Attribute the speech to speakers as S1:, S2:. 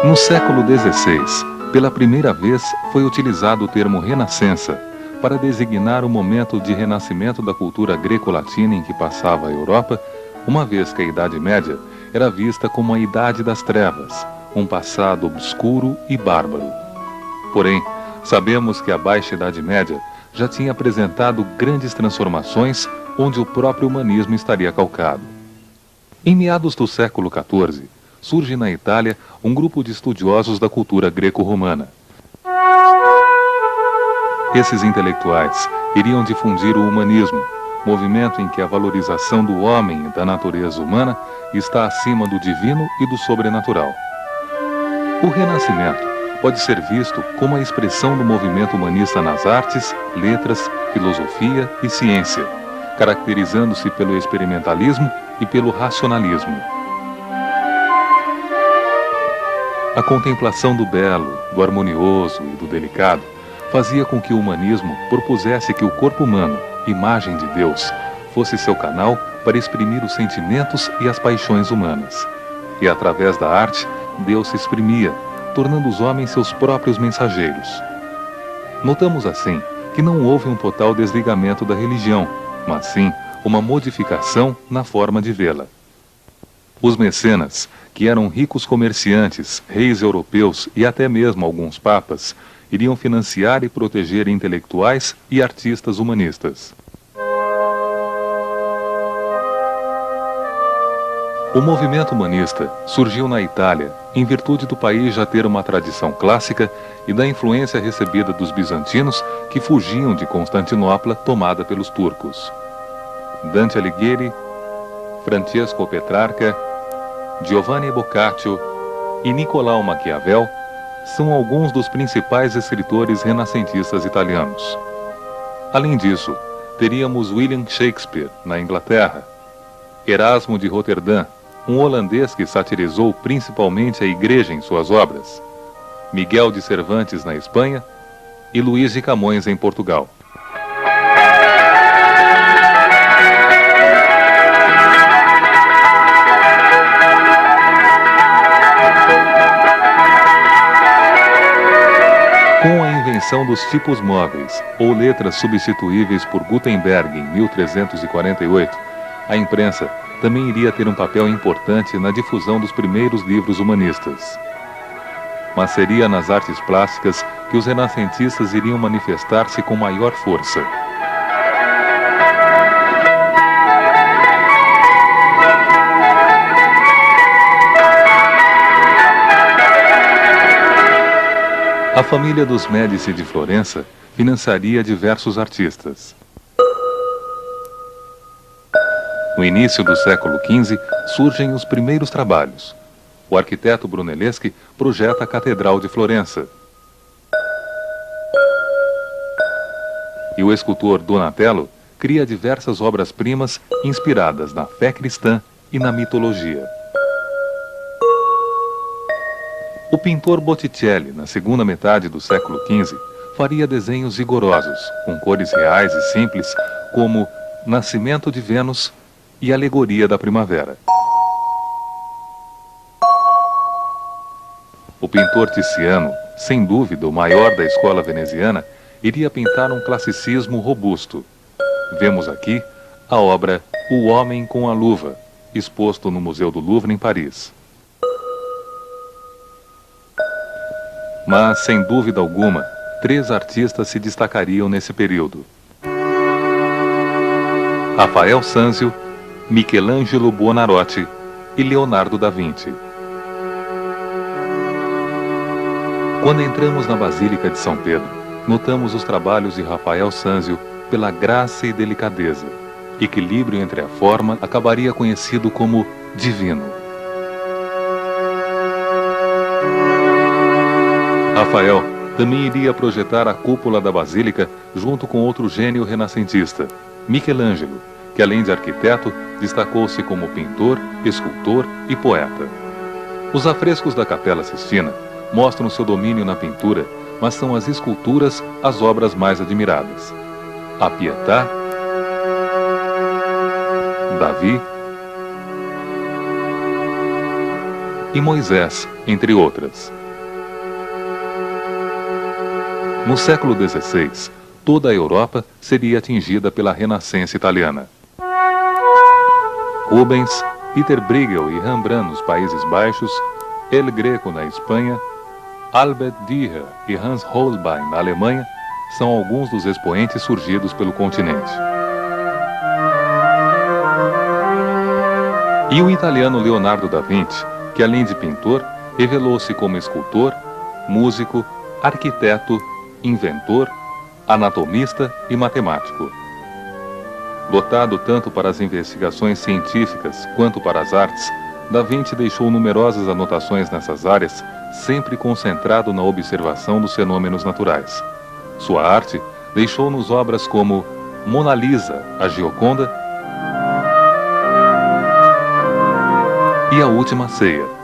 S1: No século XVI, pela primeira vez foi utilizado o termo Renascença para designar o momento de renascimento da cultura greco-latina em que passava a Europa, uma vez que a Idade Média era vista como a Idade das Trevas, um passado obscuro e bárbaro. Porém, sabemos que a Baixa Idade Média já tinha apresentado grandes transformações onde o próprio humanismo estaria calcado. Em meados do século XIV, surge na Itália um grupo de estudiosos da cultura greco-romana. Esses intelectuais iriam difundir o humanismo, movimento em que a valorização do homem e da natureza humana está acima do divino e do sobrenatural. O Renascimento pode ser visto como a expressão do movimento humanista nas artes, letras, filosofia e ciência, caracterizando-se pelo experimentalismo e pelo racionalismo. A contemplação do belo, do harmonioso e do delicado fazia com que o humanismo propusesse que o corpo humano, imagem de Deus, fosse seu canal para exprimir os sentimentos e as paixões humanas. E através da arte, Deus se exprimia, tornando os homens seus próprios mensageiros. Notamos assim que não houve um total desligamento da religião, mas sim uma modificação na forma de vê-la. Os mecenas, que eram ricos comerciantes, reis europeus e até mesmo alguns papas, iriam financiar e proteger intelectuais e artistas humanistas. O movimento humanista surgiu na Itália em virtude do país já ter uma tradição clássica e da influência recebida dos bizantinos que fugiam de Constantinopla tomada pelos turcos. Dante Alighieri, Francesco Petrarca, Giovanni Boccaccio e Nicolau Maquiavel são alguns dos principais escritores renascentistas italianos. Além disso, teríamos William Shakespeare, na Inglaterra, Erasmo de Roterdã, um holandês que satirizou principalmente a Igreja em suas obras, Miguel de Cervantes, na Espanha, e Luís de Camões, em Portugal. Com a invenção dos tipos móveis, ou letras substituíveis por Gutenberg em 1348, a imprensa também iria ter um papel importante na difusão dos primeiros livros humanistas. Mas seria nas artes plásticas que os renascentistas iriam manifestar-se com maior força. A família dos Médici de Florença financiaria diversos artistas. No início do século XV, surgem os primeiros trabalhos. O arquiteto Brunelleschi projeta a Catedral de Florença. E o escultor Donatello cria diversas obras-primas inspiradas na fé cristã e na mitologia. O pintor Botticelli, na segunda metade do século XV, faria desenhos vigorosos, com cores reais e simples, como Nascimento de Vênus e Alegoria da Primavera. O pintor Tiziano, sem dúvida o maior da escola veneziana, iria pintar um classicismo robusto. Vemos aqui a obra O Homem com a Luva, exposto no Museu do Louvre, em Paris. Mas, sem dúvida alguma, 3 artistas se destacariam nesse período: Rafael Sanzio, Michelangelo Buonarroti e Leonardo da Vinci. Quando entramos na Basílica de São Pedro, notamos os trabalhos de Rafael Sanzio pela graça e delicadeza. Equilíbrio entre a forma acabaria conhecido como divino. Rafael também iria projetar a cúpula da Basílica junto com outro gênio renascentista, Michelangelo, que além de arquiteto, destacou-se como pintor, escultor e poeta. Os afrescos da Capela Sistina mostram seu domínio na pintura, mas são as esculturas as obras mais admiradas. A Pietà, Davi e Moisés, entre outras. No século XVI, toda a Europa seria atingida pela Renascença italiana. Rubens, Peter Bruegel e Rembrandt nos Países Baixos, El Greco na Espanha, Albert Dürer e Hans Holbein na Alemanha são alguns dos expoentes surgidos pelo continente. E o italiano Leonardo da Vinci, que além de pintor, revelou-se como escultor, músico, arquiteto, inventor, anatomista e matemático. Dotado tanto para as investigações científicas quanto para as artes, Da Vinci deixou numerosas anotações nessas áreas, sempre concentrado na observação dos fenômenos naturais. Sua arte deixou-nos obras como Mona Lisa, a Gioconda e A Última Ceia.